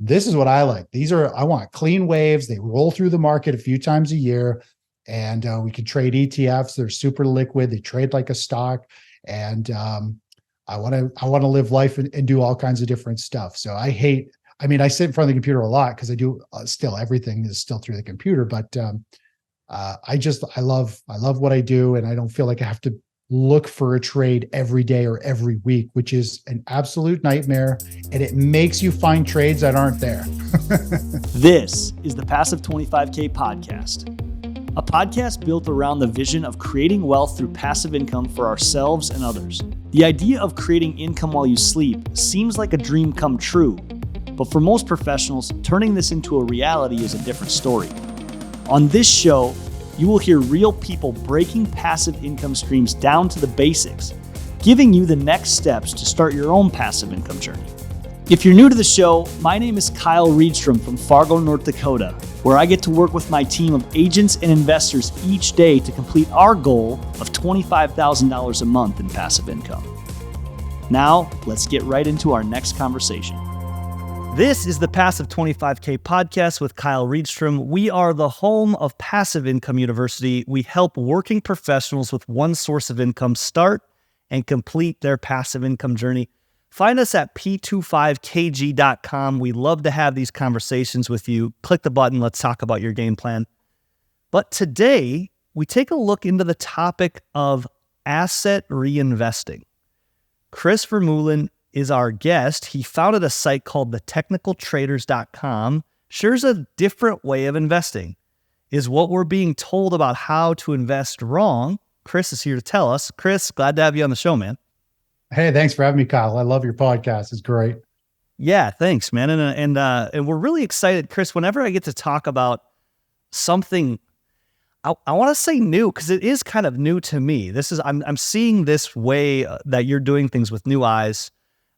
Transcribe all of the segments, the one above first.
this is what I like. I want clean waves. They roll through the market a few times a year, and we can trade ETFs. They're super liquid. They trade like a stock. And I want to live life and do all kinds of different stuff. So I sit in front of the computer a lot because I do still everything is still through the computer, but I love what I do, and I don't feel like I have to look for a trade every day or every week, which is an absolute nightmare. And it makes you find trades that aren't there. This is the Passive 25K podcast, a podcast built around the vision of creating wealth through passive income for ourselves and others. The idea of creating income while you sleep seems like a dream come true, but for most professionals, turning this into a reality is a different story. On this show, you will hear real people breaking passive income streams down to the basics, giving you the next steps to start your own passive income journey. If you're new to the show, my name is Kyle Reedstrom from Fargo, North Dakota, where I get to work with my team of agents and investors each day to complete our goal of $25,000 a month in passive income. Now, let's get right into our next conversation. This is the Passive 25K podcast with Kyle Reedstrom. We are the home of Passive Income University. We help working professionals with one source of income start and complete their passive income journey. Find us at p25kg.com. We love to have these conversations with you. Click the button. Let's talk about your game plan. But today, we take a look into the topic of asset reinvesting. Chris Vermeulen is our guest. He founded a site called thetechnicaltraders.com, shares a different way of investing. Is what we're being told about how to invest wrong? Chris is here to tell us. Chris, glad to have you on the show, man. Hey, thanks for having me, Kyle. I love your podcast. It's great. Yeah, thanks, man. And we're really excited, Chris, whenever I get to talk about something, I want to say new, because it is kind of new to me. I'm seeing this way that you're doing things with new eyes.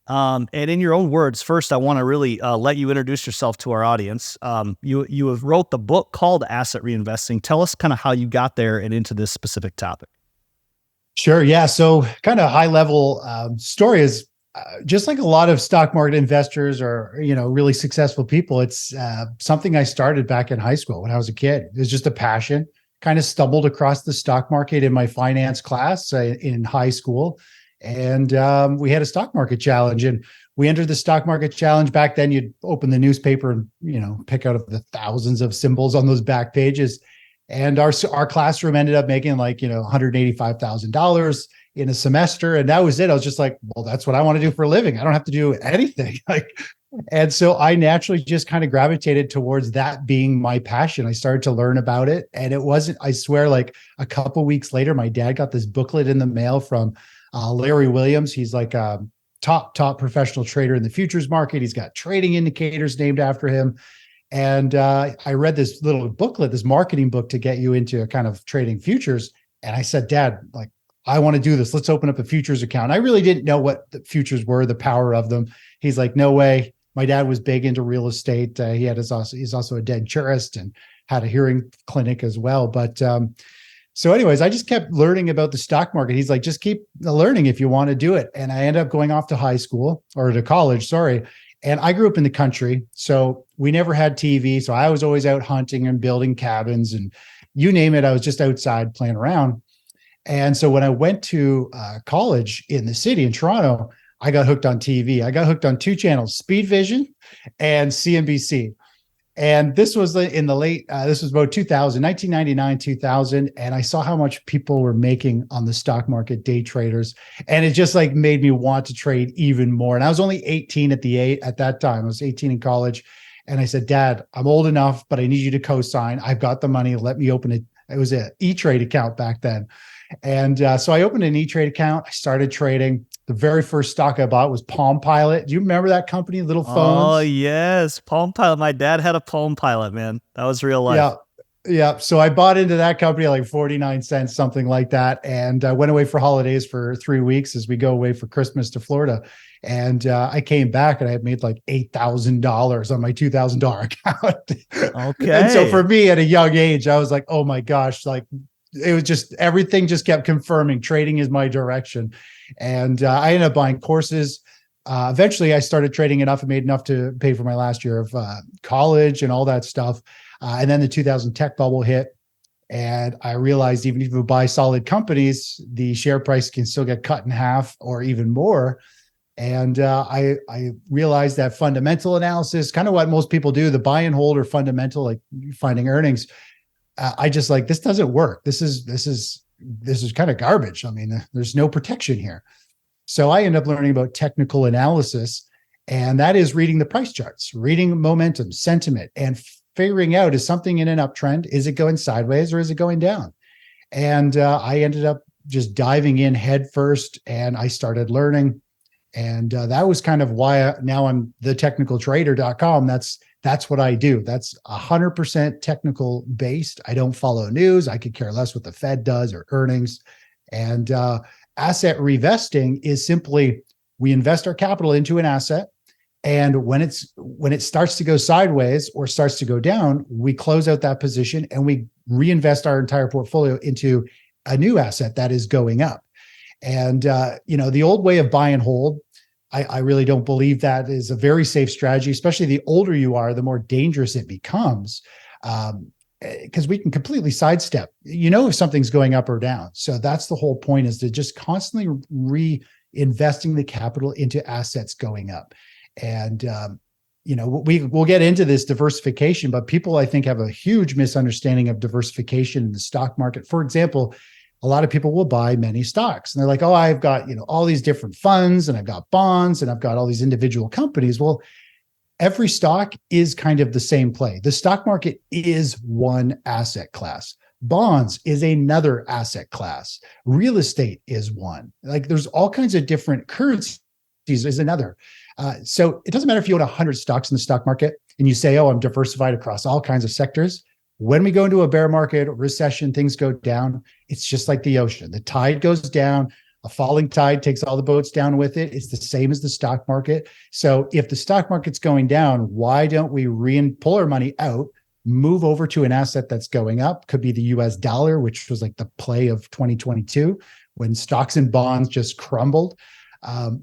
And in your own words, first, I want to really let you introduce yourself to our audience. You have wrote the book called Asset Reinvesting. Tell us kind of how you got there and into this specific topic. Sure. Yeah. So kind of high level story is just like a lot of stock market investors or, really successful people. It's something I started back in high school when I was a kid. It was just a passion. Kind of stumbled across the stock market in my finance class in high school. And we had a stock market challenge, and we entered the stock market challenge. Back then, you'd open the newspaper and, pick out of the thousands of symbols on those back pages. And our classroom ended up making $185,000 in a semester. And that was it. I was just like, well, that's what I want to do for a living. I don't have to do anything. And so I naturally just kind of gravitated towards that being my passion. I started to learn about it. And it wasn't, I swear, like a couple of weeks later, my dad got this booklet in the mail from Larry Williams. He's like a top professional trader in the futures market. He's got trading indicators named after him. And I read this little booklet, this marketing book to get you into kind of trading futures. And I said, Dad, I want to do this. Let's open up a futures account. I really didn't know what the futures were, the power of them. He's like, no way. My dad was big into real estate. He's also a denturist and had a hearing clinic as well. But so anyways, I just kept learning about the stock market. He's like, just keep learning if you want to do it. And I ended up going off to college, sorry. And I grew up in the country, so we never had TV. So I was always out hunting and building cabins and you name it. I was just outside playing around. And so when I went to college in the city in Toronto, I got hooked on TV. I got hooked on two channels, Speed Vision and CNBC. And this was in the late, this was about 1999, 2000. And I saw how much people were making on the stock market, day traders. And it just made me want to trade even more. And I was only 18 at that time. I was 18 in college. And I said, Dad, I'm old enough, but I need you to co-sign. I've got the money. Let me open it. It was an E-Trade account back then. And so I opened an E-Trade account. I started trading. The very first stock I bought was Palm Pilot. Do you remember that company? Little phones. Oh, yes. Palm Pilot. My dad had a Palm Pilot, man. That was real life. Yeah. So I bought into that company like 49 cents, something like that. And I went away for holidays for 3 weeks as we go away for Christmas to Florida. And I came back and I had made like $8,000 on my $2,000 account. Okay. And so for me at a young age, I was like, oh my gosh, it was just, everything just kept confirming trading is my direction. And I ended up buying courses Eventually I started trading enough and made enough to pay for my last year of college and all that stuff. And then the 2000 tech bubble hit. And I realized even if you buy solid companies, the share price can still get cut in half or even more. And I realized that fundamental analysis, kind of what most people do, the buy and hold or fundamental, like finding earnings. I just like, this doesn't work. This is kind of garbage. I mean, there's no protection here. So I end up learning about technical analysis, and that is reading the price charts, reading momentum, sentiment, and figuring out, is something in an uptrend? Is it going sideways or is it going down? And I ended up just diving in head first, and I started learning. And that was kind of why now I'm thetechnicaltrader.com. That's what I do. That's 100% technical based. I don't follow news. I could care less what the Fed does or earnings. And asset revesting is simply, we invest our capital into an asset, and when it starts to go sideways or starts to go down, we close out that position and we reinvest our entire portfolio into a new asset that is going up. And the old way of buy and hold, I really don't believe that is a very safe strategy. Especially the older you are, the more dangerous it becomes, because we can completely sidestep, if something's going up or down. So that's the whole point, is to just constantly reinvesting the capital into assets going up. And we'll get into this diversification, but people, I think, have a huge misunderstanding of diversification in the stock market. For example, a lot of people will buy many stocks, and they're like, oh, I've got all these different funds, and I've got bonds, and I've got all these individual companies. Well, every stock is kind of the same play. The stock market is one asset class. Bonds is another asset class. Real estate is one. Like, there's all kinds of different currencies is another. So it doesn't matter if you own 100 stocks in the stock market and you say, oh, I'm diversified across all kinds of sectors. When we go into a bear market or recession, things go down. It's just like the ocean. The tide goes down. A falling tide takes all the boats down with it. It's the same as the stock market. So if the stock market's going down, why don't we pull our money out, move over to an asset that's going up? Could be the US dollar, which was like the play of 2022 when stocks and bonds just crumbled.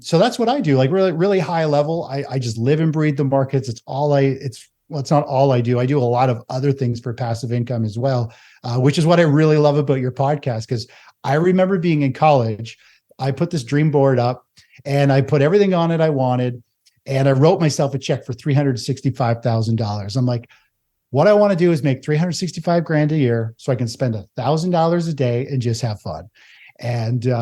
So that's what I do, like really, really high level. I just live and breathe the markets. It's not all I do. I do a lot of other things for passive income as well, which is what I really love about your podcast. Because I remember being in college, I put this dream board up and I put everything on it I wanted. And I wrote myself a check for $365,000. I'm like, what I want to do is make 365 grand a year so I can spend $1,000 a day and just have fun. And,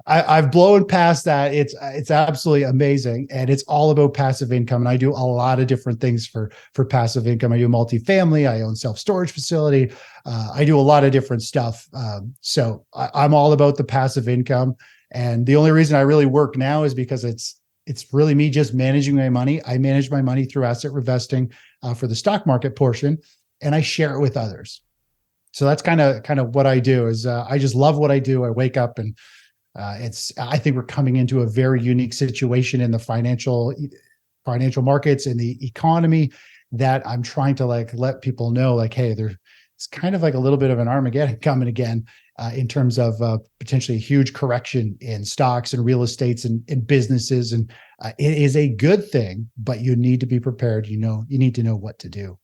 I've blown past that. It's absolutely amazing. And it's all about passive income. And I do a lot of different things for passive income. I do multifamily. I own self-storage facility. I do a lot of different stuff. So I'm all about the passive income. And the only reason I really work now is because it's really me just managing my money. I manage my money through asset revesting for the stock market portion, and I share it with others. So that's kind of what I do. Is I just love what I do. I wake up and I think we're coming into a very unique situation in the financial markets and the economy that I'm trying to let people know, hey, it's kind of like a little bit of an Armageddon coming again in terms of potentially a huge correction in stocks and real estates and businesses. And it is a good thing, but you need to be prepared. You need to know what to do.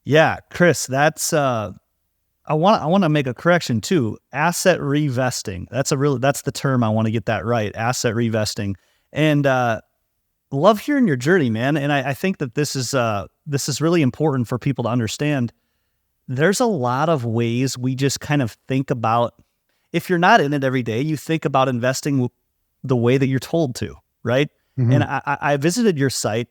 Yeah, Chris, that's I want to make a correction too. Asset revesting. That's the term. I want to get that right. Asset revesting. And love hearing your journey, man. And I think that this is really important for people to understand. There's a lot of ways we just kind of think about. If you're not in it every day, you think about investing the way that you're told to, right? Mm-hmm. And I visited your site.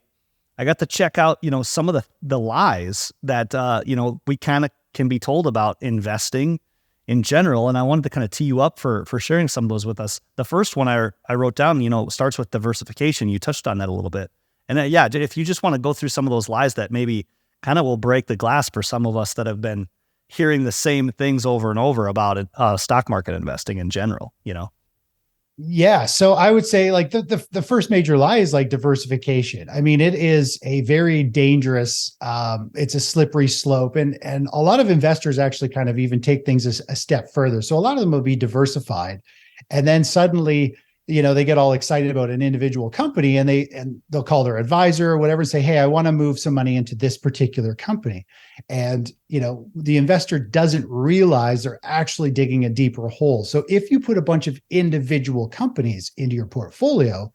I got to check out, some of the lies that we kind of can be told about investing in general. And I wanted to kind of tee you up for sharing some of those with us. The first one I wrote down, starts with diversification. You touched on that a little bit. And if you just want to go through some of those lies that maybe kind of will break the glass for some of us that have been hearing the same things over and over about it, stock market investing in general, Yeah. So I would say the first major lie is diversification. I mean, it is a very dangerous, it's a slippery slope. And a lot of investors actually kind of even take things a step further. So a lot of them will be diversified. And then suddenly, they get all excited about an individual company, and they'll call their advisor or whatever and say, hey, I want to move some money into this particular company. And, the investor doesn't realize they're actually digging a deeper hole. So if you put a bunch of individual companies into your portfolio,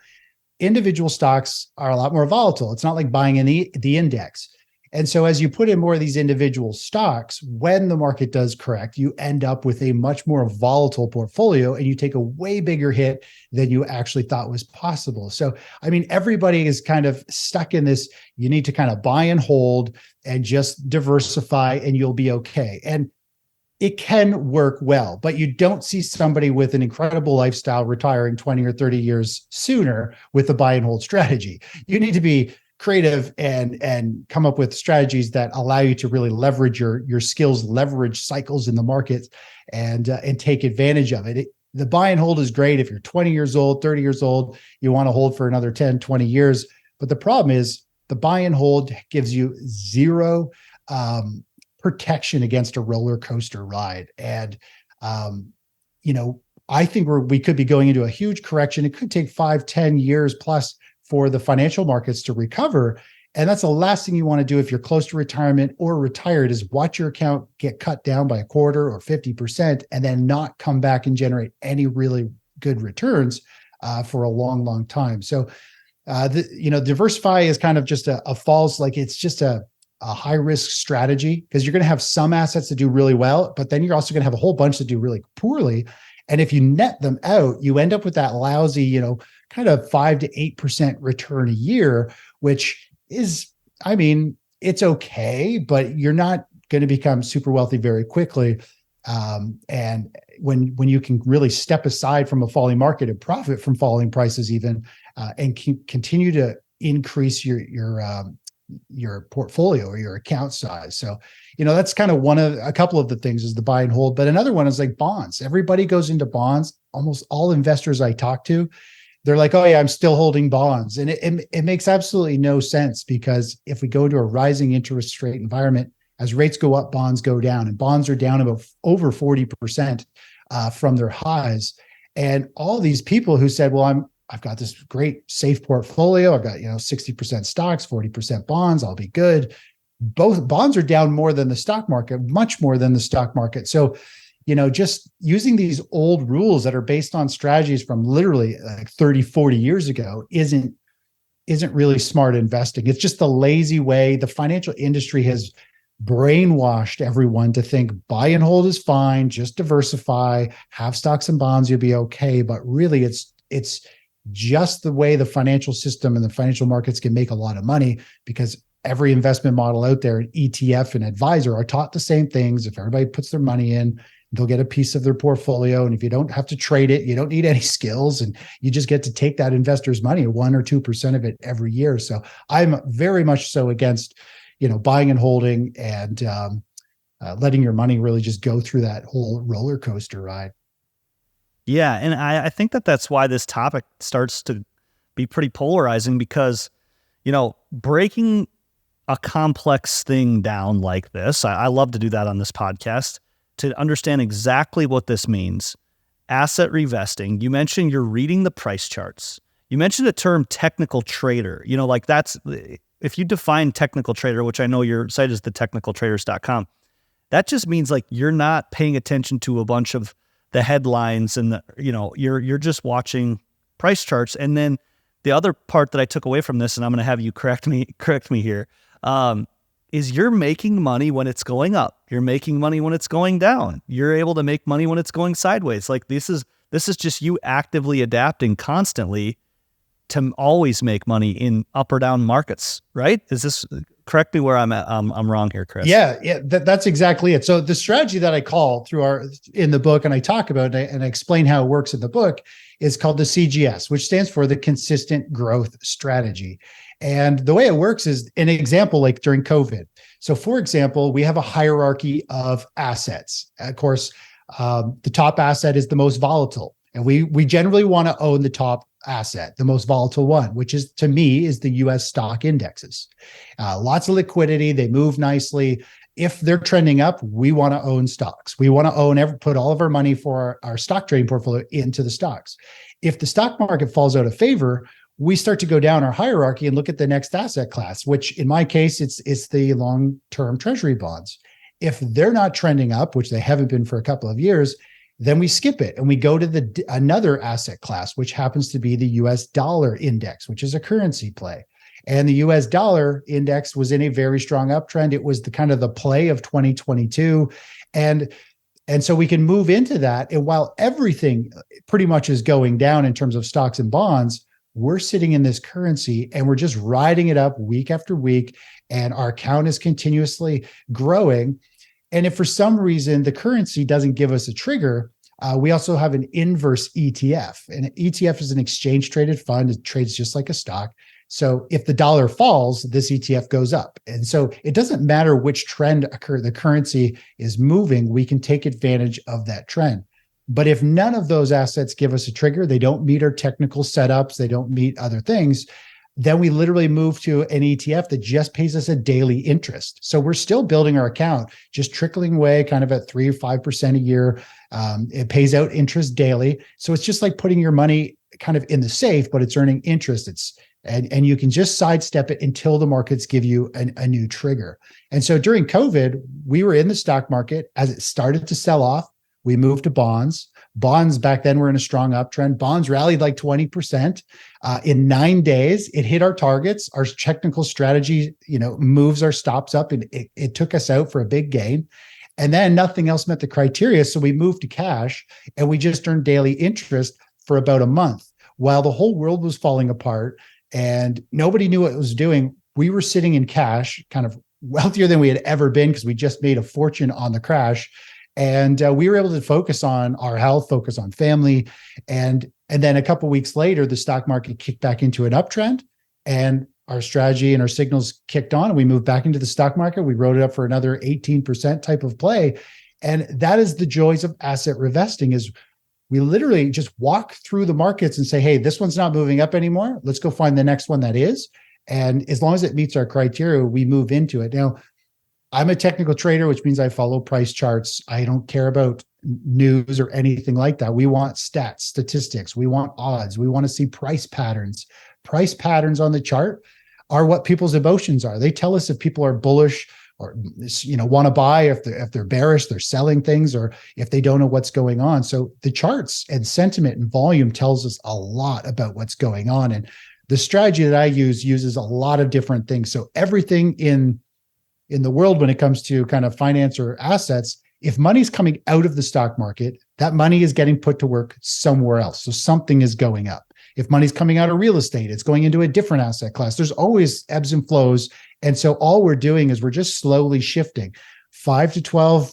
individual stocks are a lot more volatile. It's not like buying the index. And so as you put in more of these individual stocks, when the market does correct, you end up with a much more volatile portfolio, and you take a way bigger hit than you actually thought was possible. So, everybody is kind of stuck in this. You need to kind of buy and hold and just diversify, and you'll be okay. And it can work well, but you don't see somebody with an incredible lifestyle retiring 20 or 30 years sooner with a buy and hold strategy. You need to be creative and come up with strategies that allow you to really leverage your skills, leverage cycles in the market, and take advantage of it. The buy and hold is great if you're 20 years old, 30 years old, you want to hold for another 10, 20 years. But the problem is the buy and hold gives you zero protection against a roller coaster ride. And, I think we could be going into a huge correction. It could take 5, 10 years plus for the financial markets to recover. And that's the last thing you want to do if you're close to retirement or retired, is watch your account get cut down by a quarter or 50% and then not come back and generate any really good returns for a long, long time. So, diversify is kind of just a false, it's just a high risk strategy, because you're going to have some assets that do really well, but then you're also going to have a whole bunch that do really poorly. And if you net them out, you end up with that lousy, kind of 5 to 8% return a year, which is, it's okay, but you're not going to become super wealthy very quickly. And when you can really step aside from a falling market and profit from falling prices even, and continue to increase your portfolio or your account size. So, that's kind of a couple of the things is the buy and hold. But another one is like bonds. Everybody goes into bonds. Almost all investors I talk to, they're like, oh yeah, I'm still holding bonds. And it makes absolutely no sense, because if we go to a rising interest rate environment, as rates go up, bonds go down, and bonds are down about over 40% from their highs. And all these people who said, well, I've got this great safe portfolio. I've got, 60% stocks, 40% bonds. I'll be good. Both bonds are down more than the stock market, much more than the stock market. So, just using these old rules that are based on strategies from literally like 30, 40 years ago isn't really smart investing. It's just the lazy way. The financial industry has brainwashed everyone to think buy and hold is fine, just diversify, have stocks and bonds, you'll be okay. But really it's just the way the financial system and the financial markets can make a lot of money, because every investment model out there, ETF and advisor, are taught the same things. If everybody puts their money in, they'll get a piece of their portfolio. And if you don't have to trade it, you don't need any skills, and you just get to take that investor's money, 1 or 2% of it every year. So I'm very much so against, buying and holding and letting your money really just go through that whole roller coaster ride. Yeah. And I think that's why this topic starts to be pretty polarizing, because, breaking a complex thing down like this, I love to do that on this podcast, to understand exactly what this means. Asset revesting. You mentioned you're reading the price charts. You mentioned the term technical trader. That's, if you define technical trader, which I know your site is thetechnicaltraders.com, that just means you're not paying attention to a bunch of the headlines and you're just watching price charts. And then the other part that I took away from this, and I'm going to have you correct me here, is you're making money when it's going up. You're making money when it's going down. You're able to make money when it's going sideways. This is just you actively adapting constantly to always make money in up or down markets, right? Is this, correct me where I'm at? I'm wrong here, Chris. Yeah, that's exactly it. So the strategy that I call in the book, and I talk about and I explain how it works in the book, is called the CGS, which stands for the consistent growth strategy. And the way it works is an example, like during COVID. So for example, we have a hierarchy of assets. Of course, the top asset is the most volatile. And we generally want to own the top asset, the most volatile one, which is, to me, is the US stock indexes. Lots of liquidity, they move nicely, if they're trending up, we want to own stocks. We want to put all of our money for our stock trading portfolio into the stocks. If the stock market falls out of favor, we start to go down our hierarchy and look at the next asset class, which in my case, it's the long-term treasury bonds. If they're not trending up, which they haven't been for a couple of years, then we skip it and we go to another asset class, which happens to be the US dollar index, which is a currency play. And the US dollar index was in a very strong uptrend. It was the kind of the play of 2022. And so we can move into that. And while everything pretty much is going down in terms of stocks and bonds, we're sitting in this currency and we're just riding it up week after week. And our account is continuously growing. And if for some reason the currency doesn't give us a trigger, we also have an inverse ETF. And an ETF is an exchange traded fund. It trades just like a stock. So if the dollar falls, this ETF goes up. And so it doesn't matter which trend the currency is moving, we can take advantage of that trend. But if none of those assets give us a trigger, they don't meet our technical setups, they don't meet other things, then we literally move to an ETF that just pays us a daily interest. So we're still building our account, just trickling away kind of at 3 or 5% a year. It pays out interest daily. So it's just like putting your money kind of in the safe, but it's earning interest. And you can just sidestep it until the markets give you a new trigger. And so during COVID, we were in the stock market. As it started to sell off, we moved to bonds. Bonds back then were in a strong uptrend. Bonds rallied like 20%. In 9 days, it hit our targets. Our technical strategy, moves our stops up, and it took us out for a big gain. And then nothing else met the criteria. So we moved to cash and we just earned daily interest for about a month while the whole world was falling apart and nobody knew what it was doing. We were sitting in cash, kind of wealthier than we had ever been because we just made a fortune on the crash. And we were able to focus on our health, focus on family. And then a couple of weeks later, the stock market kicked back into an uptrend and our strategy and our signals kicked on. And we moved back into the stock market. We wrote it up for another 18% type of play. And that is the joys of asset revesting is we literally just walk through the markets and say, hey, this one's not moving up anymore. Let's go find the next one that is. And as long as it meets our criteria, we move into it. Now, I'm a technical trader, which means I follow price charts. I don't care about news or anything like that. We want stats, statistics. We want odds. We want to see price patterns. Price patterns on the chart are what people's emotions are. They tell us if people are bullish or want to buy, if they're bearish, they're selling things, or if they don't know what's going on. So the charts and sentiment and volume tells us a lot about what's going on. And the strategy that I use uses a lot of different things. So everything in the world when it comes to kind of finance or assets, if money's coming out of the stock market, that money is getting put to work somewhere else. So something is going up. If money's coming out of real estate, it's going into a different asset class. There's always ebbs and flows. And so all we're doing is we're just slowly shifting 5 to 12,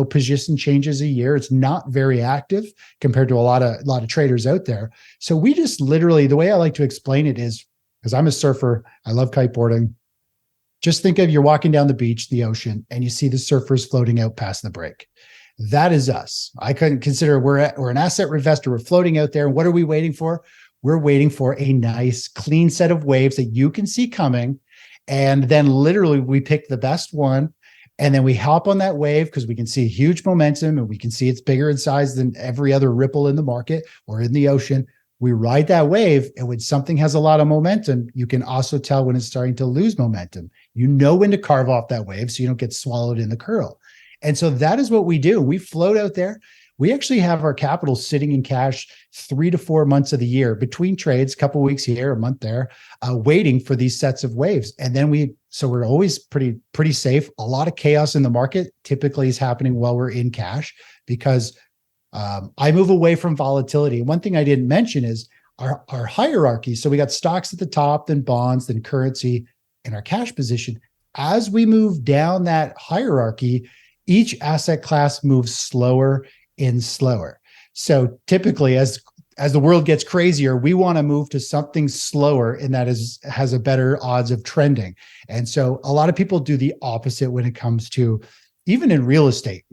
position changes a year. It's not very active compared to a lot of traders out there. So we just literally, the way I like to explain it is, because I'm a surfer, I love kiteboarding. Just think of you're walking down the beach, the ocean, and you see the surfers floating out past the break. That is us. I couldn't consider we're an asset revestor. We're floating out there. And what are we waiting for? We're waiting for a nice, clean set of waves that you can see coming. And then literally we pick the best one. And then we hop on that wave because we can see huge momentum and we can see it's bigger in size than every other ripple in the market or in the ocean. We ride that wave. And when something has a lot of momentum, you can also tell when it's starting to lose momentum. You know when to carve off that wave so you don't get swallowed in the curl. And so that is what we do. We float out there. We actually have our capital sitting in cash 3 to 4 months of the year between trades, a couple of weeks here, a month there, waiting for these sets of waves. And then we're always pretty safe. A lot of chaos in the market typically is happening while we're in cash because I move away from volatility. One thing I didn't mention is our hierarchy. So we got stocks at the top, then bonds, then currency, and our cash position. As we move down that hierarchy, each asset class moves slower and slower. So typically, as the world gets crazier, we want to move to something slower and that has a better odds of trending. And so a lot of people do the opposite when it comes to even in real estate.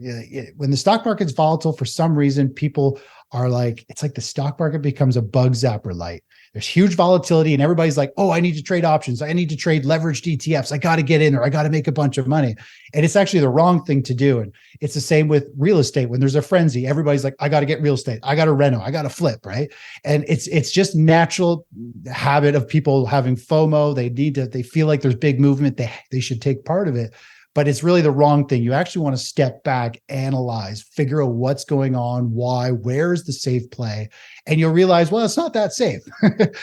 When the stock market's volatile, for some reason, people are like, it's like the stock market becomes a bug zapper light. there's huge volatility and everybody's like, oh, I need to trade options. I need to trade leveraged ETFs. I got to get in there. I got to make a bunch of money. And it's actually the wrong thing to do. And it's the same with real estate. When there's a frenzy, everybody's like, I got to get real estate. I got to reno. I got to flip. Right. And it's just natural habit of people having FOMO. They feel like there's big movement. They should take part of it. But it's really the wrong thing. You actually want to step back, analyze, figure out what's going on, why, where is the safe play? And you'll realize, well, it's not that safe.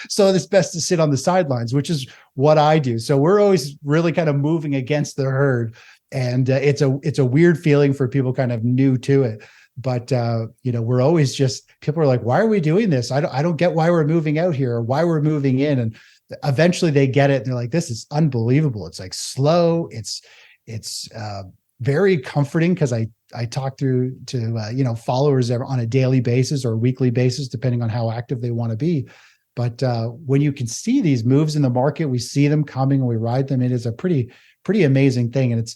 So it's best to sit on the sidelines, which is what I do. So we're always really kind of moving against the herd. And it's a weird feeling for people kind of new to it. But, we're always people are like, why are we doing this? I don't get why we're moving out here or why we're moving in. And eventually they get it. And they're like, this is unbelievable. It's like slow. It's very comforting because I talk to followers on a daily basis or weekly basis, depending on how active they want to be. But when you can see these moves in the market, we see them coming and we ride them. It is a pretty amazing thing. And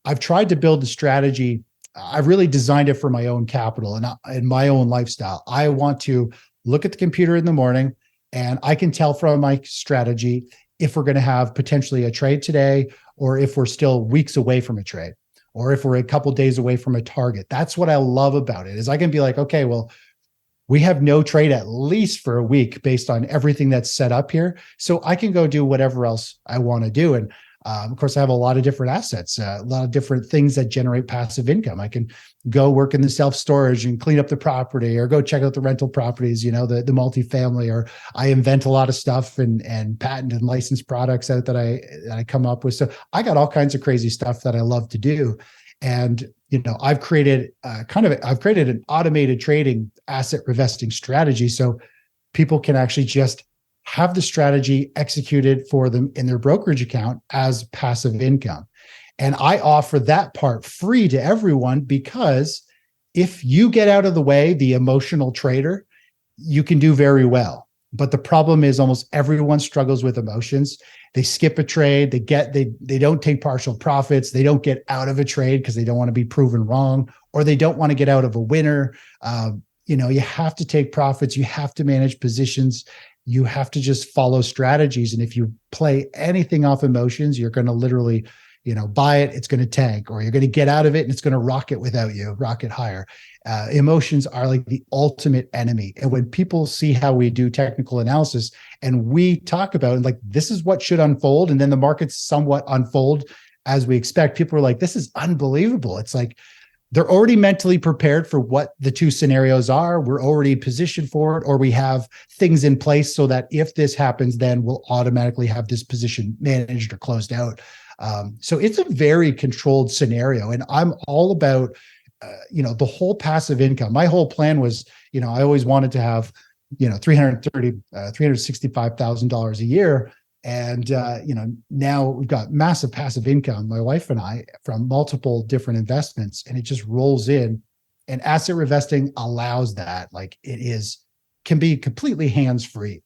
I've tried to build the strategy. I've really designed it for my own capital and my own lifestyle. I want to look at the computer in the morning and I can tell from my strategy if we're going to have potentially a trade today, or if we're still weeks away from a trade, or if we're a couple days away from a target. That's what I love about it, is I can be like, okay, well, we have no trade at least for a week based on everything that's set up here. So I can go do whatever else I want to do. And of course, I have a lot of different assets, a lot of different things that generate passive income. I can go work in the self-storage and clean up the property, or go check out the rental properties, the multifamily, or I invent a lot of stuff and patent and license products out that I come up with. So I got all kinds of crazy stuff that I love to do. And, I've created an automated trading asset revesting strategy. So people can actually just have the strategy executed for them in their brokerage account as passive income. And I offer that part free to everyone, because if you get out of the way, the emotional trader, you can do very well. But the problem is almost everyone struggles with emotions. They skip a trade, they don't take partial profits, they don't get out of a trade because they don't want to be proven wrong, or they don't want to get out of a winner. You have to take profits, you have to manage positions. You have to just follow strategies. And if you play anything off emotions, you're going to literally, buy it, it's going to tank, or you're going to get out of it and it's going to rocket without you, rocket higher. Emotions are like the ultimate enemy. And when people see how we do technical analysis and we talk about it, like, this is what should unfold, and then the markets somewhat unfold as we expect, people are like, this is unbelievable. It's like, they're already mentally prepared for what the two scenarios are. We're already positioned for it, or we have things in place so that if this happens, then we'll automatically have this position managed or closed out. So it's a very controlled scenario. And I'm all about, the whole passive income. My whole plan was, I always wanted to have, $365,000 a year. And, now we've got massive passive income, my wife and I, from multiple different investments, and it just rolls in. And asset revesting allows that. Like, can be completely hands-free.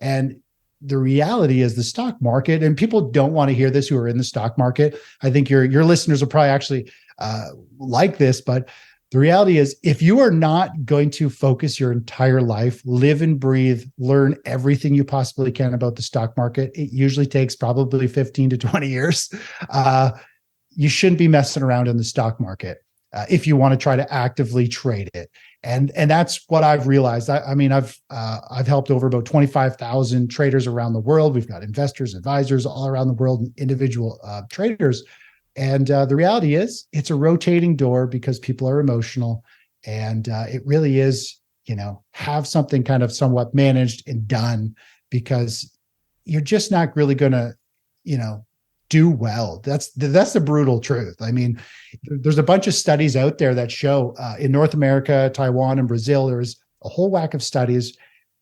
And the reality is the stock market, and people don't want to hear this who are in the stock market. I think your listeners will probably actually like this, but the reality is, if you are not going to focus your entire life, live and breathe, learn everything you possibly can about the stock market, it usually takes probably 15 to 20 years. You shouldn't be messing around in the stock market if you want to try to actively trade it. And that's what I've realized. I've helped over about 25,000 traders around the world. We've got investors, advisors all around the world, and individual traders. And the reality is, it's a rotating door because people are emotional. And it really is, have something kind of somewhat managed and done, because you're just not really going to, do well. That's the brutal truth. I mean, there's a bunch of studies out there that show in North America, Taiwan, and Brazil, there's a whole whack of studies.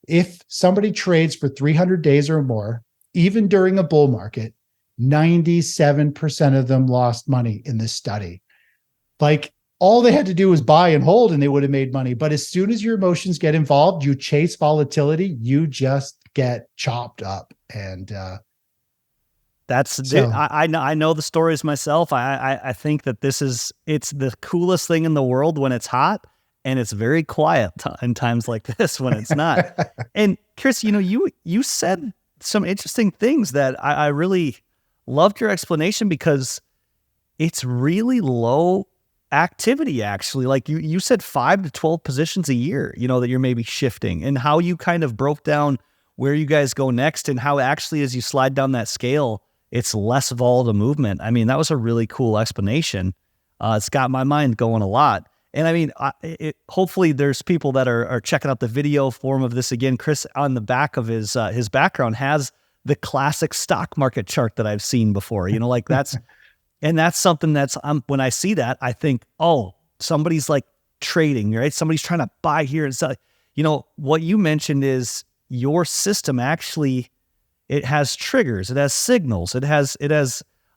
If somebody trades for 300 days or more, even during a bull market, 97% of them lost money in this study. Like, all they had to do was buy and hold and they would have made money. But as soon as your emotions get involved, you chase volatility, you just get chopped up. And I know the stories myself. I think that it's the coolest thing in the world when it's hot. and it's very quiet in times like this when it's not. And Chris, you said some interesting things that I really loved your explanation, because it's really low activity, actually. Like you said 5 to 12 positions a year, that you're maybe shifting, and how you kind of broke down where you guys go next, and how actually as you slide down that scale, it's less volatile movement. I mean, that was a really cool explanation. It's got my mind going a lot. And I mean, hopefully there's people that are checking out the video form of this. Again, Chris, on the back of his background, has the classic stock market chart that I've seen before. Like that's something that's, when I see that, I think, oh, somebody's like trading, right? Somebody's trying to buy here and sell. What you mentioned is your system actually, it has triggers, it has signals, it has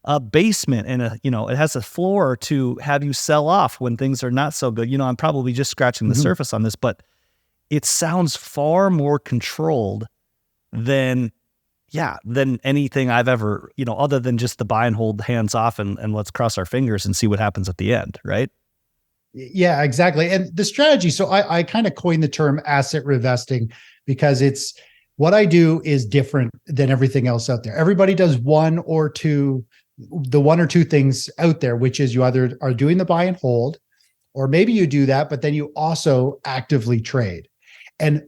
a basement, and it has a floor to have you sell off when things are not so good. I'm probably just scratching the surface on this, but it sounds far more controlled than anything I've ever, other than just the buy and hold, hands off, and let's cross our fingers and see what happens at the end, right? Yeah, exactly. And the strategy, so I kind of coined the term asset revesting, because it's what I do is different than everything else out there. Everybody does one or two things out there, which is you either are doing the buy and hold, or maybe you do that, but then you also actively trade. And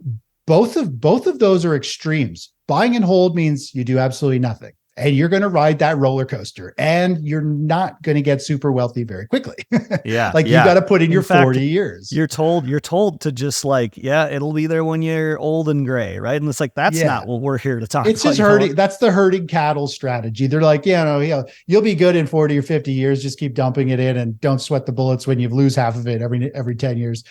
both of those are extremes. Buying and hold means you do absolutely nothing, and you're going to ride that roller coaster, and you're not going to get super wealthy very quickly. Yeah. You got to put in your fact, 40 years. You're told to just it'll be there when you're old and gray, right? And it's like, that's not what we're here to talk about. It's just herding. That's the herding cattle strategy. They're like, you'll be good in 40 or 50 years. Just keep dumping it in and don't sweat the bullets when you lose half of it every 10 years.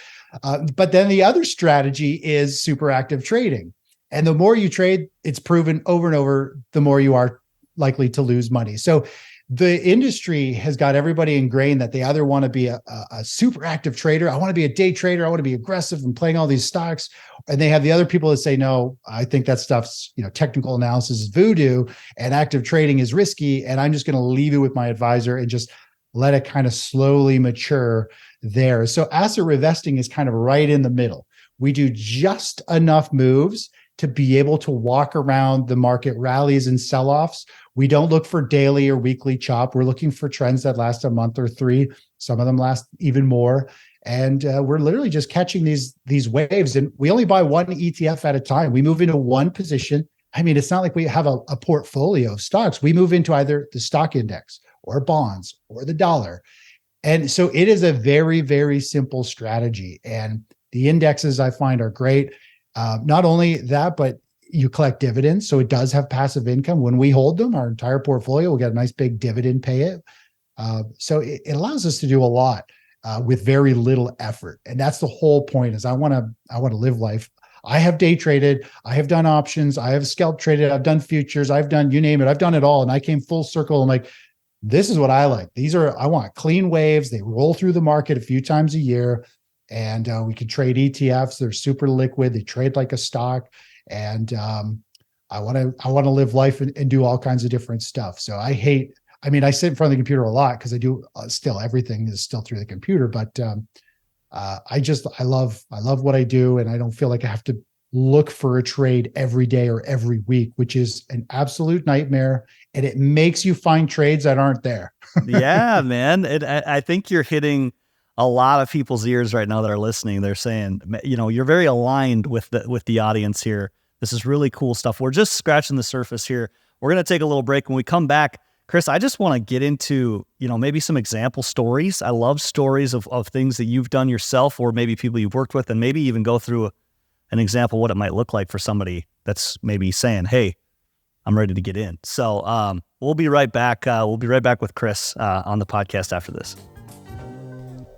But then the other strategy is super active trading. And the more you trade, it's proven over and over, the more you are likely to lose money. So the industry has got everybody ingrained that they either want to be a super active trader. I want to be a day trader. I want to be aggressive and playing all these stocks. And they have the other people that say, no, I think that stuff's, technical analysis is voodoo and active trading is risky. And I'm just going to leave it with my advisor and just let it kind of slowly mature there. So asset revesting is kind of right in the middle. We do just enough moves to be able to walk around the market rallies and sell-offs. We don't look for daily or weekly chop. We're looking for trends that last a month or 3. Some of them last even more. And we're literally just catching these waves. And we only buy one ETF at a time. We move into one position. I mean, it's not like we have a portfolio of stocks. We move into either the stock index or bonds or the dollar. And so it is a very, very simple strategy. And the indexes I find are great. Not only that, but you collect dividends. So it does have passive income. When we hold them, our entire portfolio will get a nice big dividend payout. So it allows us to do a lot with very little effort. And that's the whole point, is I want to live life. I have day traded. I have done options. I have scalp traded. I've done futures. I've done, you name it. I've done it all. And I came full circle. I'm like, this is what I like. I want clean waves. They roll through the market a few times a year. And we can trade ETFs. They're super liquid. They trade like a stock. And I want to live life and do all kinds of different stuff. So I sit in front of the computer a lot because I do still, everything is still through the computer. But I love what I do. And I don't feel like I have to look for a trade every day or every week, which is an absolute nightmare. And it makes you find trades that aren't there. Yeah, man. I think you're hitting a lot of people's ears right now that are listening. They're saying, you're very aligned with the audience here. This is really cool stuff. We're just scratching the surface here. We're going to take a little break. When we come back, Chris, I just want to get into, maybe some example stories. I love stories of things that you've done yourself, or maybe people you've worked with, and maybe even go through an example what it might look like for somebody that's maybe saying, hey, I'm ready to get in. So we'll be right back. We'll be right back with Chris on the podcast after this.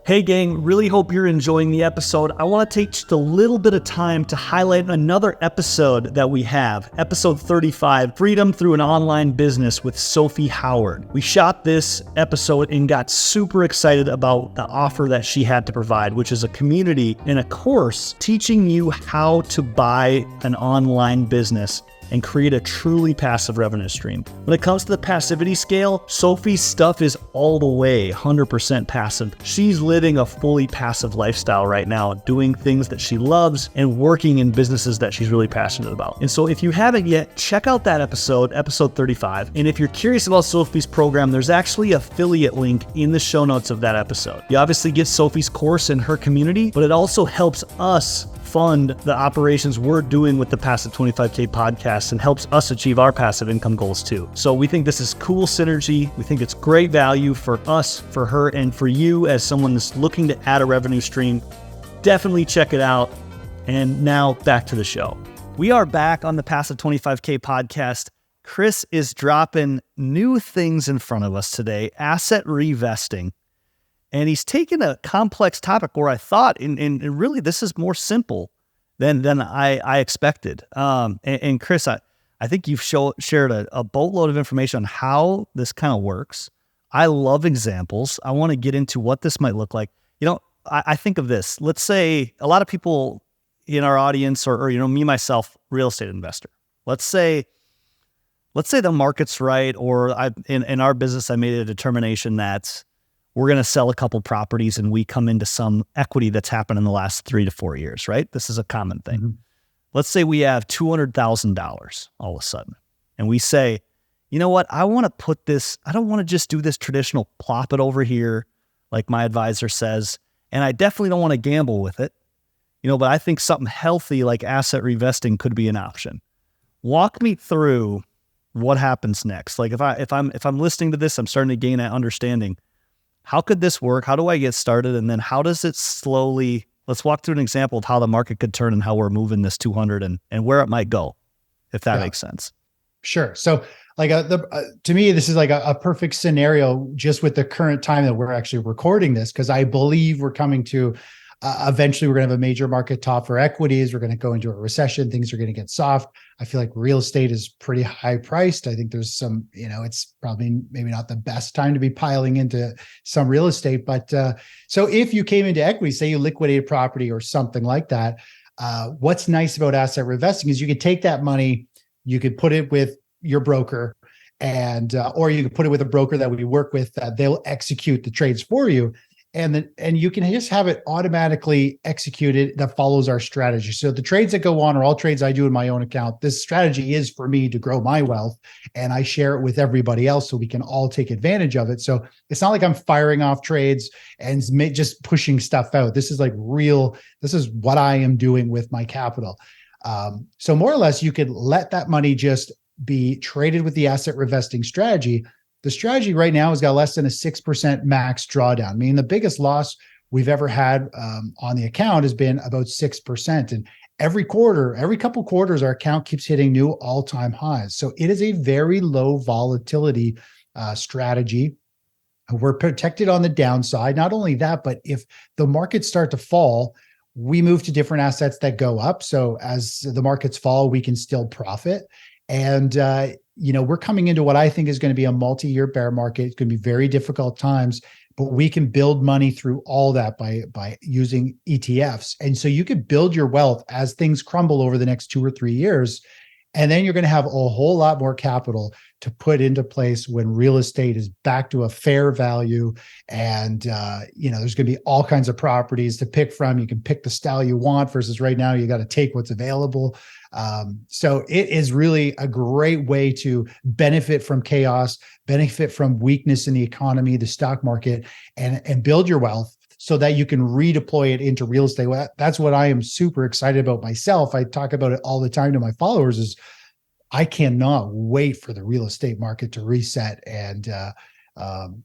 Hey gang, really hope you're enjoying the episode. I want to take just a little bit of time to highlight another episode that we have, episode 35, Freedom Through an Online Business with Sophie Howard. We shot this episode and got super excited about the offer that she had to provide, which is a community and a course teaching you how to buy an online business and create a truly passive revenue stream. When it comes to the passivity scale, Sophie's stuff is all the way 100% passive. She's living a fully passive lifestyle right now, doing things that she loves and working in businesses that she's really passionate about. And so if you haven't yet, check out that episode 35. And if you're curious about Sophie's program, there's actually an affiliate link in the show notes of that episode. You obviously get Sophie's course in her community, but it also helps us fund the operations we're doing with the Passive 25K podcast and helps us achieve our passive income goals too. So we think this is cool synergy. We think it's great value for us, for her, and for you as someone that's looking to add a revenue stream. Definitely check it out. And now back to the show. We are back on the Passive 25K podcast. Chris is dropping new things in front of us today, asset revesting. And he's taken a complex topic where I thought, and really this is more simple than I expected. And Chris, I think you've shared a boatload of information on how this kind of works. I love examples. I want to get into what this might look like. I think of this. Let's say a lot of people in our audience or me, myself, real estate investor. Let's say the market's right, or in our business, I made a determination that we're going to sell a couple properties and we come into some equity that's happened in the last 3 to 4 years, right? This is a common thing. Mm-hmm. Let's say we have $200,000 all of a sudden. And we say, you know what? I want to put this, I don't want to just do this traditional plop it over here, like my advisor says. And I definitely don't want to gamble with it, but I think something healthy like asset revesting could be an option. Walk me through what happens next. Like if I'm listening to this, I'm starting to gain that understanding. How could this work? How do I get started? And then how does it slowly, let's walk through an example of how the market could turn and how we're moving this 200 and where it might go, if that makes sense. Sure. So to me, this is like a perfect scenario just with the current time that we're actually recording this, because I believe we're coming to eventually we're going to have a major market top for equities. We're going to go into a recession. Things are going to get soft. I feel like real estate is pretty high priced. I think there's some, it's probably maybe not the best time to be piling into some real estate. But so if you came into equity, say you liquidated property or something like that, what's nice about asset reinvesting is you could take that money, you could put it with your broker, and or you could put it with a broker that we work with. They'll execute the trades for you. And you can just have it automatically executed that follows our strategy. So the trades that go on are all trades I do in my own account. This strategy is for me to grow my wealth, and I share it with everybody else so we can all take advantage of it. So it's not like I'm firing off trades and just pushing stuff out. This is like real. This is what I am doing with my capital. So more or less, you could let that money just be traded with the asset reinvesting strategy. The strategy right now has got less than a 6% max drawdown, meaning the biggest loss we've ever had on the account has been about 6%. And every couple quarters, our account keeps hitting new all-time highs. So it is a very low volatility strategy. We're protected on the downside. Not only that, but if the markets start to fall, we move to different assets that go up. So as the markets fall, we can still profit. And we're coming into what I think is going to be a multi-year bear market. It's going to be very difficult times, but we can build money through all that by using ETFs. And so you could build your wealth as things crumble over the next 2 or 3 years. And then you're going to have a whole lot more capital to put into place when real estate is back to a fair value. And, there's going to be all kinds of properties to pick from. You can pick the style you want versus right now, you got to take what's available. So it is really a great way to benefit from chaos, benefit from weakness in the economy, the stock market, and build your wealth so that you can redeploy it into real estate. That's what I am super excited about myself. I talk about it all the time to my followers is I cannot wait for the real estate market to reset and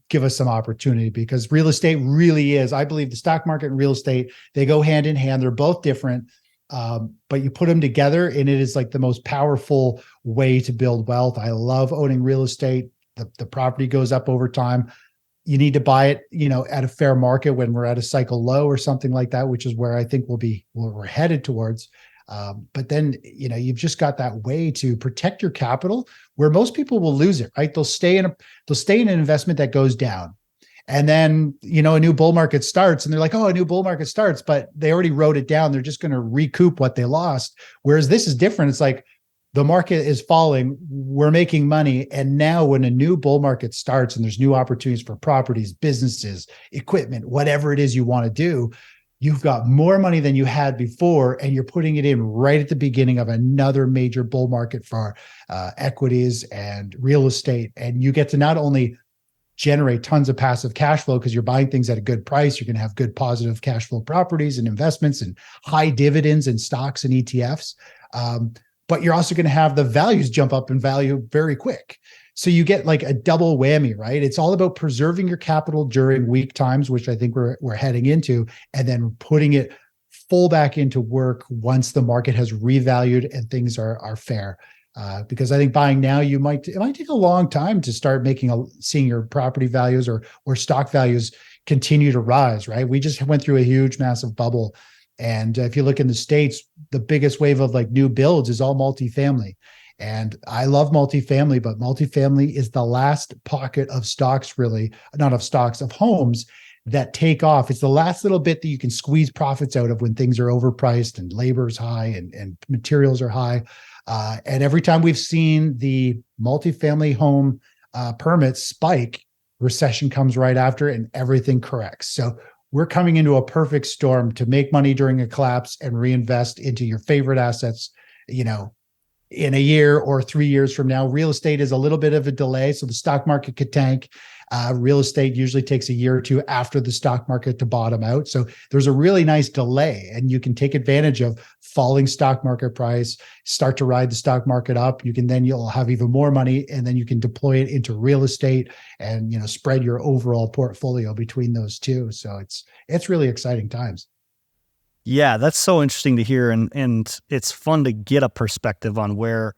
give us some opportunity, because real estate really is, I believe the stock market and real estate, they go hand in hand. They're both different. But you put them together and it is like the most powerful way to build wealth. I love owning real estate. The property goes up over time. You need to buy it, at a fair market when we're at a cycle low or something like that, which is where I think we're headed towards. But then, you've just got that way to protect your capital where most people will lose it, right? They'll stay in an investment that goes down. And then, a new bull market starts and they're like, oh, a new bull market starts, but they already wrote it down. They're just going to recoup what they lost. Whereas this is different. It's like, the market is falling, we're making money. And now when a new bull market starts and there's new opportunities for properties, businesses, equipment, whatever it is you want to do, you've got more money than you had before, and you're putting it in right at the beginning of another major bull market for equities and real estate. And you get to not only generate tons of passive cash flow because you're buying things at a good price, you're going to have good positive cash flow properties and investments and high dividends in stocks and ETFs. But you're also going to have the values jump up in value very quick. So you get like a double whammy, right? It's all about preserving your capital during weak times, which I think we're heading into, and then putting it full back into work once the market has revalued and things are fair. Because I think buying now, it might take a long time to start seeing your property values or stock values continue to rise, right? We just went through a huge, massive bubble. And if you look in the States, the biggest wave of like new builds is all multifamily. And I love multifamily, but multifamily is the last pocket of stocks, really, not of stocks, of homes that take off. It's the last little bit that you can squeeze profits out of when things are overpriced and labor is high and materials are high. And every time we've seen the multifamily home permits spike, recession comes right after and everything corrects. So we're coming into a perfect storm to make money during a collapse and reinvest into your favorite assets, in a year or 3 years from now. Real estate is a little bit of a delay. So the stock market could tank. Real estate usually takes a year or two after the stock market to bottom out. So there's a really nice delay, and you can take advantage of falling stock market price, start to ride the stock market up. You'll have even more money, and then you can deploy it into real estate and, spread your overall portfolio between those two. So it's really exciting times. Yeah, that's so interesting to hear. And it's fun to get a perspective on where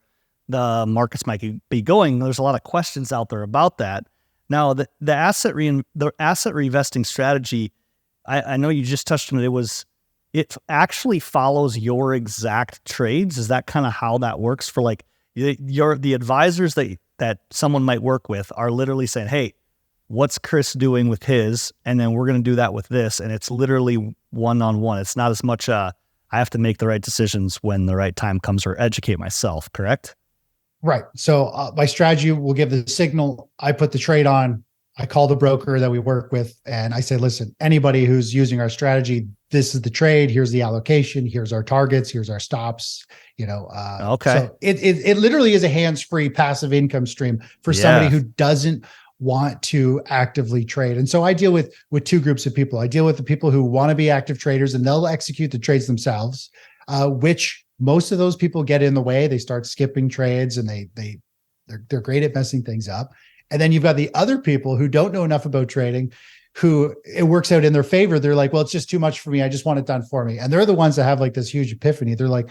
the markets might be going. There's a lot of questions out there about that. Now, the asset reinvesting strategy, I know you just touched on it. It actually follows your exact trades. Is that kind of how that works for like the advisors that someone might work with are literally saying, hey, what's Chris doing with his? And then we're going to do that with this. And it's literally one-on-one. It's not as much I have to make the right decisions when the right time comes or educate myself, correct? Right. So my strategy will give the signal. I put the trade on. I call the broker that we work with and I say, listen, anybody who's using our strategy, this is the trade. Here's the allocation. Here's our targets. Here's our stops. Okay. So it literally is a hands-free passive income stream for somebody who doesn't want to actively trade. And so I deal with two groups of people. I deal with the people who want to be active traders and they'll execute the trades themselves, which most of those people get in the way. They start skipping trades and they're great at messing things up. And then you've got the other people who don't know enough about trading, who it works out in their favor. They're like, well, it's just too much for me. I just want it done for me. And they're the ones that have like this huge epiphany. They're like,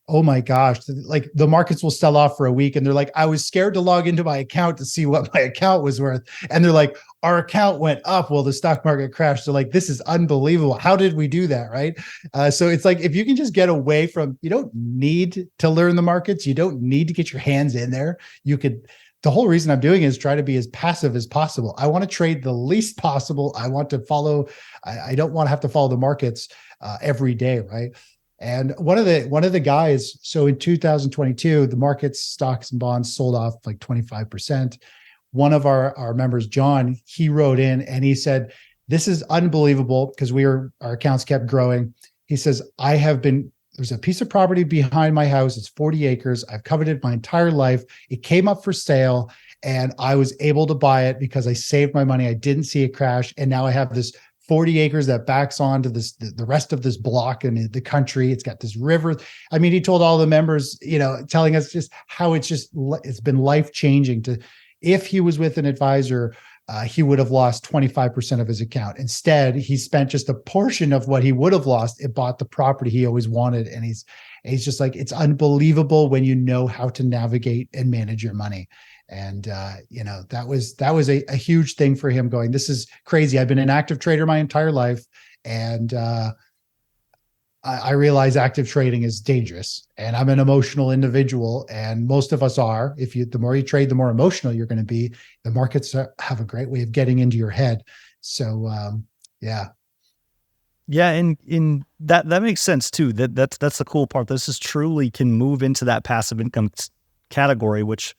oh my gosh, like the markets will sell off for a week. And they're like, I was scared to log into my account to see what my account was worth. And they're like, our account went up while the stock market crashed. So like, this is unbelievable. How did we do that? Right. So it's like, if you can just get away from, you don't need to learn the markets. You don't need to get your hands in there. The whole reason I'm doing it is try to be as passive as possible. I want to trade the least possible. I want to follow. I don't want to have to follow the markets every day. Right. And one of the guys, so in 2022, the markets, stocks and bonds sold off like 25%. One of our members, John, he wrote in and he said, this is unbelievable because our accounts kept growing. He says, there's a piece of property behind my house. It's 40 acres. I've coveted my entire life. It came up for sale and I was able to buy it because I saved my money. I didn't see it crash. And now I have this 40 acres that backs onto the rest of this block in the country. It's got this river. I mean, he told all the members, telling us just how it's been life-changing if he was with an advisor, he would have lost 25% of his account. Instead, he spent just a portion of what he would have lost. It bought the property he always wanted. And he's just like, it's unbelievable when you know how to navigate and manage your money. And, that was a huge thing for him going, this is crazy. I've been an active trader my entire life. And I realize active trading is dangerous and I'm an emotional individual. And most of us are. The more you trade, the more emotional you're going to be. The markets have a great way of getting into your head. So, yeah. Yeah, and in that makes sense too. That's the cool part. This is truly can move into that passive income category, which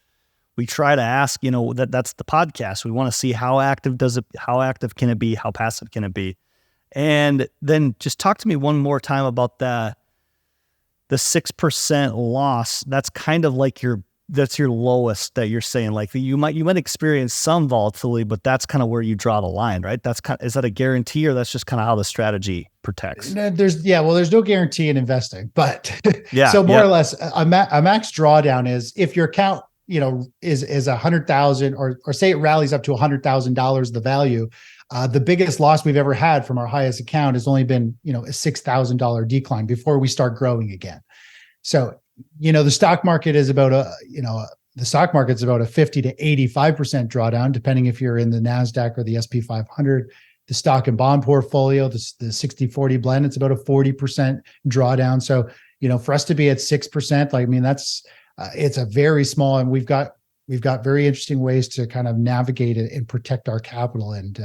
we try to ask. That's the podcast. We want to see how active can it be, how passive can it be, and then just talk to me one more time about the 6% loss. That's kind of like that's your lowest that you're saying. Like you might experience some volatility, but that's kind of where you draw the line, right? Is that a guarantee, or that's just kind of how the strategy protects? There's no guarantee in investing, but Yeah. So more or less a max drawdown is if your account, is 100,000 or say it rallies up to $100,000, the value, the biggest loss we've ever had from our highest account has only been, a $6,000 decline before we start growing again. So, the stock market is about the stock market's about a 50 to 85% drawdown, depending if you're in the NASDAQ or the SP 500. The stock and bond portfolio, the 60-40 blend, it's about a 40% drawdown. So, for us to be at 6%, that's, it's a very small, and we've got very interesting ways to kind of navigate it and protect our capital. And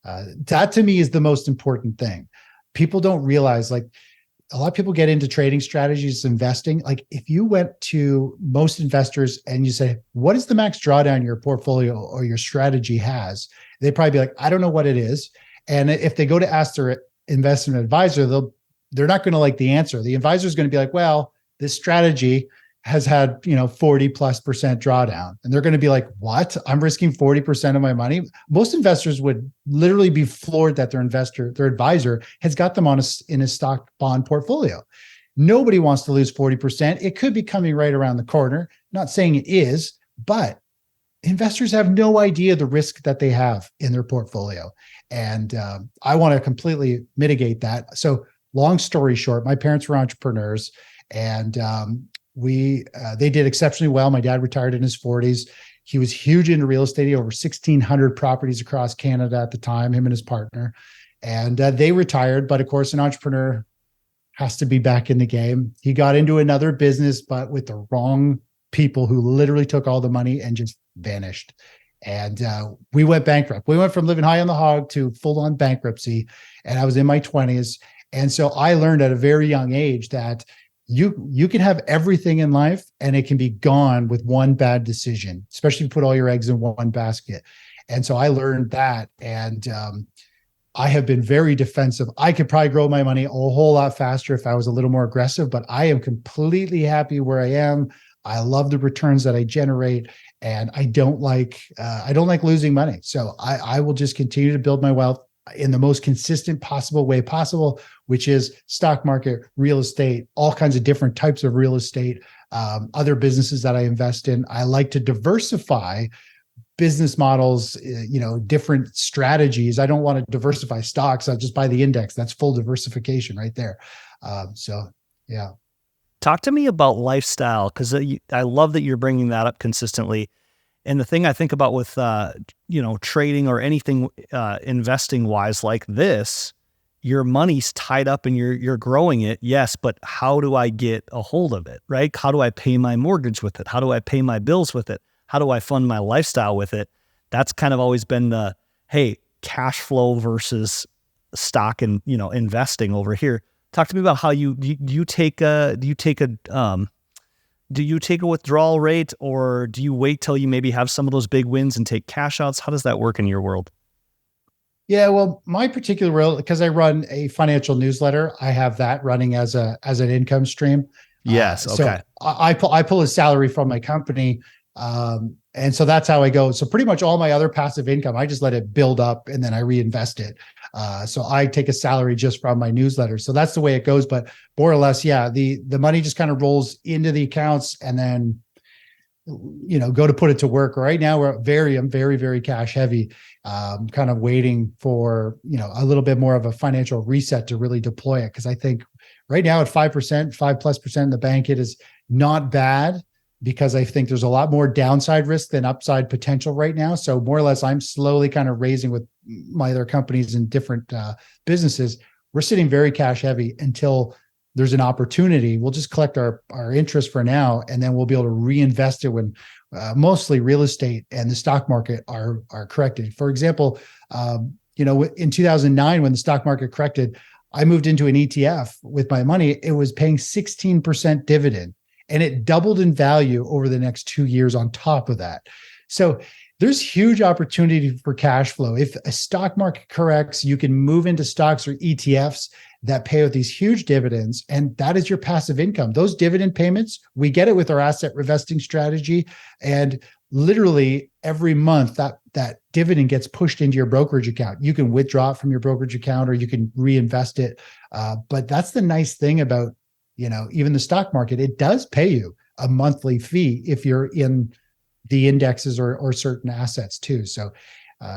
that to me is the most important thing. People don't realize, a lot of people get into trading strategies, investing. If you went to most investors and you say, what is the max drawdown your portfolio or your strategy has? They'd probably be like, I don't know what it is. And if they go to ask their investment advisor, they're not going to like the answer. The advisor is going to be like, well, this strategy has had, 40+% drawdown. And they're going to be like, what? I'm risking 40% of my money. Most investors would literally be floored that their advisor has got them in a stock bond portfolio. Nobody wants to lose 40%. It could be coming right around the corner. Not saying it is, but investors have no idea the risk that they have in their portfolio. And I want to completely mitigate that. So long story short, my parents were entrepreneurs, and they did exceptionally well. My dad retired in his 40s. He was huge into real estate. He had over 1,600 properties across Canada at the time, him and his partner. And they retired. But of course, an entrepreneur has to be back in the game. He got into another business, but with the wrong people who literally took all the money and just vanished. And we went bankrupt. We went from living high on the hog to full-on bankruptcy. And I was in my 20s. And so I learned at a very young age that you can have everything in life and it can be gone with one bad decision, especially if you put all your eggs in one basket. And so I learned that, and I have been very defensive. I could probably grow my money a whole lot faster if I was a little more aggressive, but I am completely happy where I am. I love the returns that I generate, and I don't like losing money. So I will just continue to build my wealth in the most consistent possible way possible, which is stock market, real estate, all kinds of different types of real estate, other businesses that I invest in. I like to diversify business models, different strategies. I don't want to diversify stocks. I just buy the index. That's full diversification right there. Yeah. Talk to me about lifestyle, because I love that you're bringing that up consistently. And the thing I think about with, trading or anything investing wise like this, your money's tied up and you're growing it. Yes. But how do I get a hold of it? Right? How do I pay my mortgage with it? How do I pay my bills with it? How do I fund my lifestyle with it? That's kind of always been the, hey, cash flow versus stock and, investing over here. Talk to me about how do you take a withdrawal rate, or do you wait till you maybe have some of those big wins and take cash outs? How does that work in your world? Yeah, well, my particular role, because I run a financial newsletter, I have that running as an income stream. Yes. Okay. So I pull a salary from my company. And so that's how I go. So pretty much all my other passive income, I just let it build up and then I reinvest it. So I take a salary just from my newsletter. So that's the way it goes. But more or less, yeah, the money just kind of rolls into the accounts and then, go to put it to work. Right now, I'm very, very cash heavy, kind of waiting for, a little bit more of a financial reset to really deploy it. Cause I think right now at 5%, 5+% in the bank, it is not bad, because I think there's a lot more downside risk than upside potential right now. So more or less, I'm slowly kind of raising with my other companies in different businesses. We're sitting very cash heavy until there's an opportunity. We'll just collect our interest for now, and then we'll be able to reinvest it when mostly real estate and the stock market are corrected. For example, in 2009, when the stock market corrected, I moved into an ETF with my money, it was paying 16% dividend, and it doubled in value over the next 2 years on top of that. So there's huge opportunity for cash flow. If a stock market corrects, you can move into stocks or ETFs that pay out these huge dividends, and that is your passive income. Those dividend payments, we get it with our asset revesting strategy, and literally every month that dividend gets pushed into your brokerage account. You can withdraw it from your brokerage account, or you can reinvest it. But that's the nice thing about, even the stock market. It does pay you a monthly fee if you're in the indexes or certain assets too. So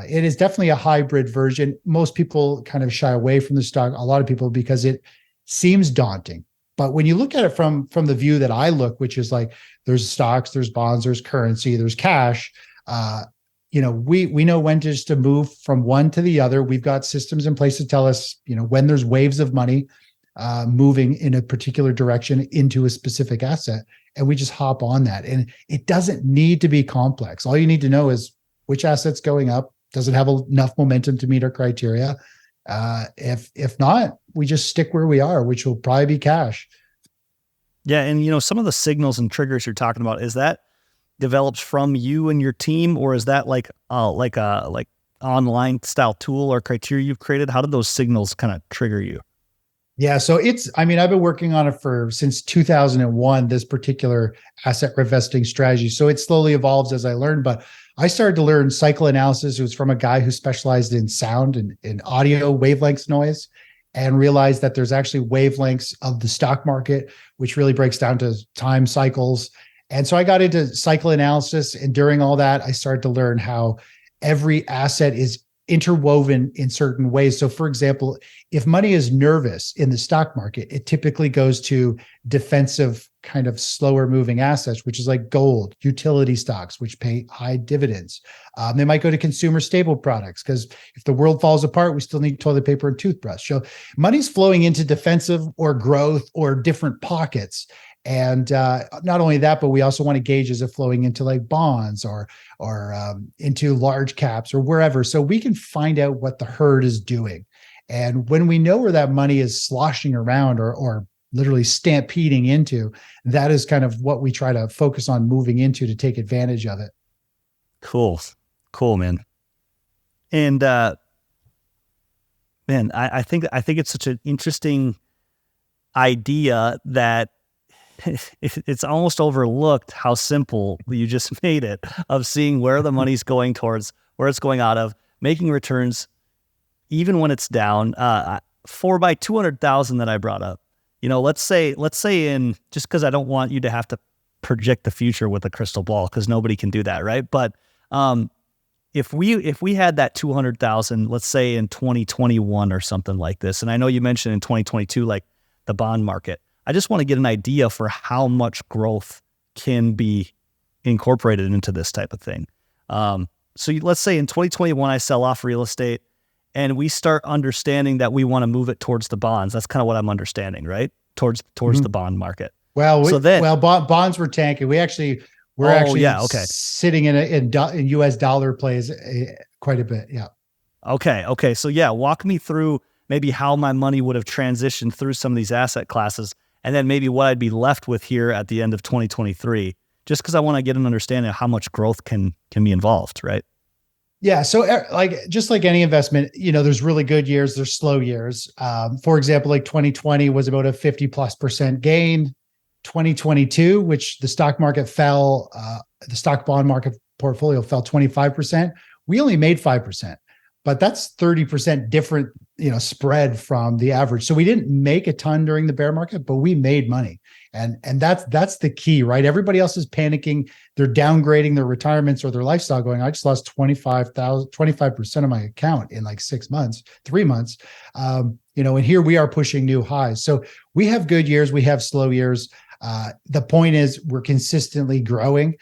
it is definitely a hybrid version. Most people kind of shy away from the stock, a lot of people, because it seems daunting. But when you look at it from the view that I look, which is like, there's stocks, there's bonds, there's currency, there's cash. We know when to move from one to the other. We've got systems in place to tell us, when there's waves of money moving in a particular direction into a specific asset, and we just hop on that. And it doesn't need to be complex. All you need to know is which asset's going up. Does it have enough momentum to meet our criteria? If not, we just stick where we are, which will probably be cash. Yeah. And some of the signals and triggers you're talking about, is that developed from you and your team, or is that like online style tool or criteria you've created? How did those signals kind of trigger you? Yeah. So I've been working on it since 2001, this particular asset revesting strategy. So it slowly evolves as I learn, but I started to learn cycle analysis. It was from a guy who specialized in sound and in audio wavelengths noise, and realized that there's actually wavelengths of the stock market, which really breaks down to time cycles. And so I got into cycle analysis. And during all that, I started to learn how every asset is interwoven in certain ways. So for example, if money is nervous in the stock market, it typically goes to defensive, kind of slower moving assets, which is like gold, utility stocks, which pay high dividends. They might go to consumer staple products, because if the world falls apart, we still need toilet paper and toothbrush. So money's flowing into defensive or growth or different pockets. And not only that, but we also want to gauge, is it flowing into like bonds or into large caps or wherever, so we can find out what the herd is doing. And when we know where that money is sloshing around or literally stampeding into, that is kind of what we try to focus on moving into to take advantage of it. Cool, man. And man, I think it's such an interesting idea that it's almost overlooked how simple you just made it, of seeing where the money's going towards, where it's going out of, making returns, even when it's down. 4 by 200,000 that I brought up, let's say in, just because I don't want you to have to project the future with a crystal ball, because nobody can do that, right? But if we had that 200,000, let's say in 2021 or something like this, and I know you mentioned in 2022, like the bond market, I just want to get an idea for how much growth can be incorporated into this type of thing. So let's say in 2021, I sell off real estate and we start understanding that we want to move it towards the bonds. That's kind of what I'm understanding, right? Towards the bond market. Well, bonds were tanking. We're actually sitting in US dollar plays quite a bit. Yeah. Okay. So yeah, walk me through maybe how my money would have transitioned through some of these asset classes, and then maybe what I'd be left with here at the end of 2023, just because I want to get an understanding of how much growth can be involved, right? Yeah. So just like any investment, there's really good years, there's slow years. For example, like 2020 was about a 50+% gain. 2022, which the stock market fell, the stock bond market portfolio fell 25%. We only made 5%, but that's 30% different, spread from the average. So we didn't make a ton during the bear market, but we made money. And that's the key, right? Everybody else is panicking. They're downgrading their retirements or their lifestyle, going, I just lost 25% of my account in like 3 months. And here we are pushing new highs. So we have good years, we have slow years. The point is we're consistently growing,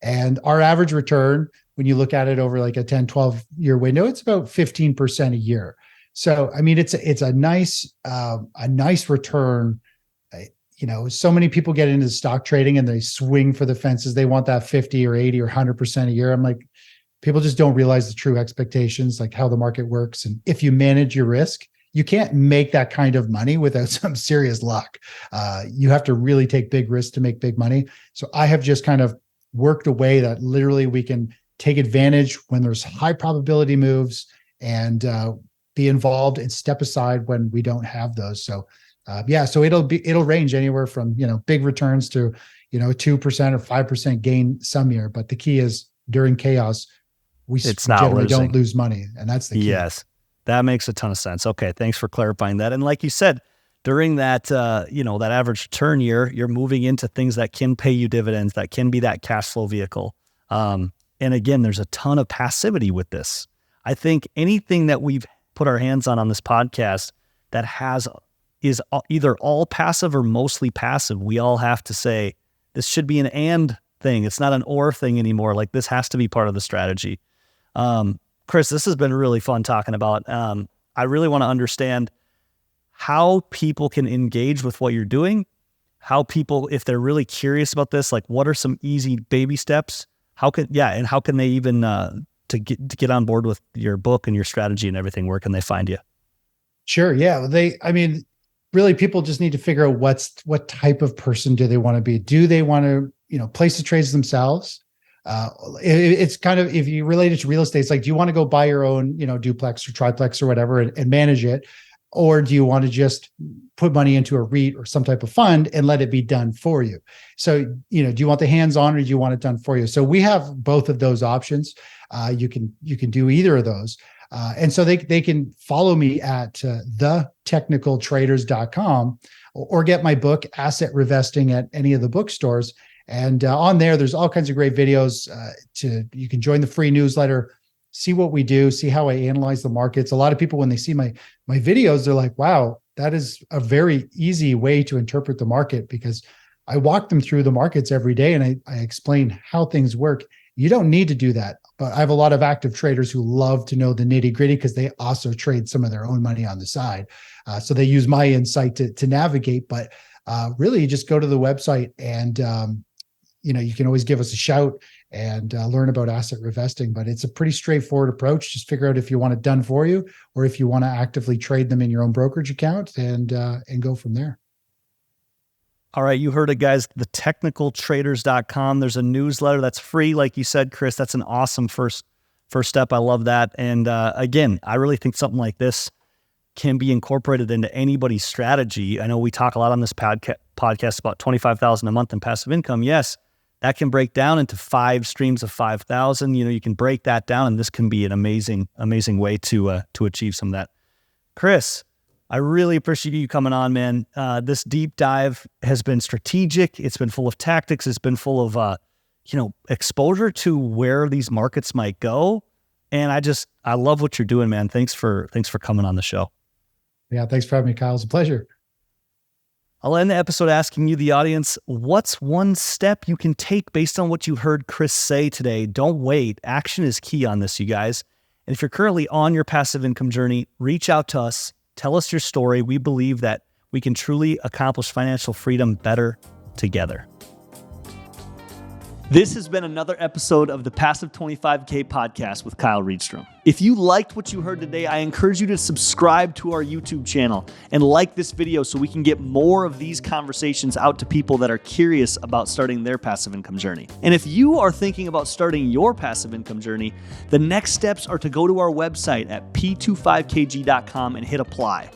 and our average return, when you look at it over like a 10, 12 year window, it's about 15% a year. So, I mean, it's a nice return. So many people get into stock trading and they swing for the fences. They want that 50 or 80 or 100% a year. I'm like, people just don't realize the true expectations, like how the market works. And if you manage your risk, you can't make that kind of money without some serious luck. You have to really take big risks to make big money. So I have just kind of worked a way that literally we can take advantage when there's high probability moves and be involved and step aside when we don't have those. So so it'll range anywhere from, big returns to, 2% or 5% gain some year. But the key is during chaos, we generally don't lose money. And that's the key. Yes, that makes a ton of sense. Okay. Thanks for clarifying that. And like you said, during that, that average return year, you're moving into things that can pay you dividends, that can be that cash flow vehicle. And again, there's a ton of passivity with this. I think anything that we've put our hands on this podcast that is either all passive or mostly passive, we all have to say, this should be an and thing. It's not an or thing anymore. Like, this has to be part of the strategy. Chris, this has been really fun talking about. I really want to understand how people can engage with what you're doing, how people, if they're really curious about this, like, what are some easy baby steps? How can they even, to get on board with your book and your strategy and everything, where can they find you? Sure. Yeah. Really, people just need to figure out what type of person do they want to be? Do they want to, place the trades themselves? It's kind of, if you relate it to real estate, it's like, do you want to go buy your own, duplex or triplex or whatever and manage it? Or do you want to just put money into a REIT or some type of fund and let it be done for you? So, do you want the hands-on or do you want it done for you? So we have both of those options. You can do either of those. And so they can follow me at thetechnicaltraders.com or get my book, Asset Revesting, at any of the bookstores. And on there's all kinds of great videos. You can join the free newsletter, see what we do, see how I analyze the markets. A lot of people, when they see my videos, they're like, wow, that is a very easy way to interpret the market, because I walk them through the markets every day and I explain how things work. You don't need to do that. But I have a lot of active traders who love to know the nitty gritty because they also trade some of their own money on the side. So they use my insight to navigate. But really, you just go to the website and, you can always give us a shout and learn about asset revesting. But it's a pretty straightforward approach. Just figure out if you want it done for you or if you want to actively trade them in your own brokerage account and go from there. All right, you heard it, guys. Thetechnicaltraders.com. There's a newsletter that's free, like you said, Chris. That's an awesome first step. I love that. And again, I really think something like this can be incorporated into anybody's strategy. I know we talk a lot on this podcast about $25,000 a month in passive income. Yes, that can break down into 5 streams of 5,000. You can break that down, and this can be an amazing way to achieve some of that. Chris, I really appreciate you coming on, man. This deep dive has been strategic. It's been full of tactics. It's been full of, exposure to where these markets might go. And I love what you're doing, man. Thanks for coming on the show. Yeah. Thanks for having me, Kyle. It's a pleasure. I'll end the episode asking you, the audience, what's one step you can take based on what you heard Chris say today? Don't wait. Action is key on this, you guys. And if you're currently on your passive income journey, reach out to us. Tell us your story. We believe that we can truly accomplish financial freedom better together. This has been another episode of the Passive 25K podcast with Kyle Reedstrom. If you liked what you heard today, I encourage you to subscribe to our YouTube channel and like this video so we can get more of these conversations out to people that are curious about starting their passive income journey. And if you are thinking about starting your passive income journey, the next steps are to go to our website at p25kg.com and hit apply.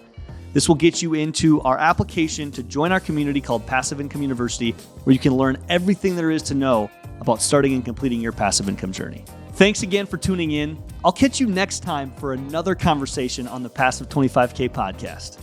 This will get you into our application to join our community called Passive Income University, where you can learn everything there is to know about starting and completing your passive income journey. Thanks again for tuning in. I'll catch you next time for another conversation on the Passive 25K podcast.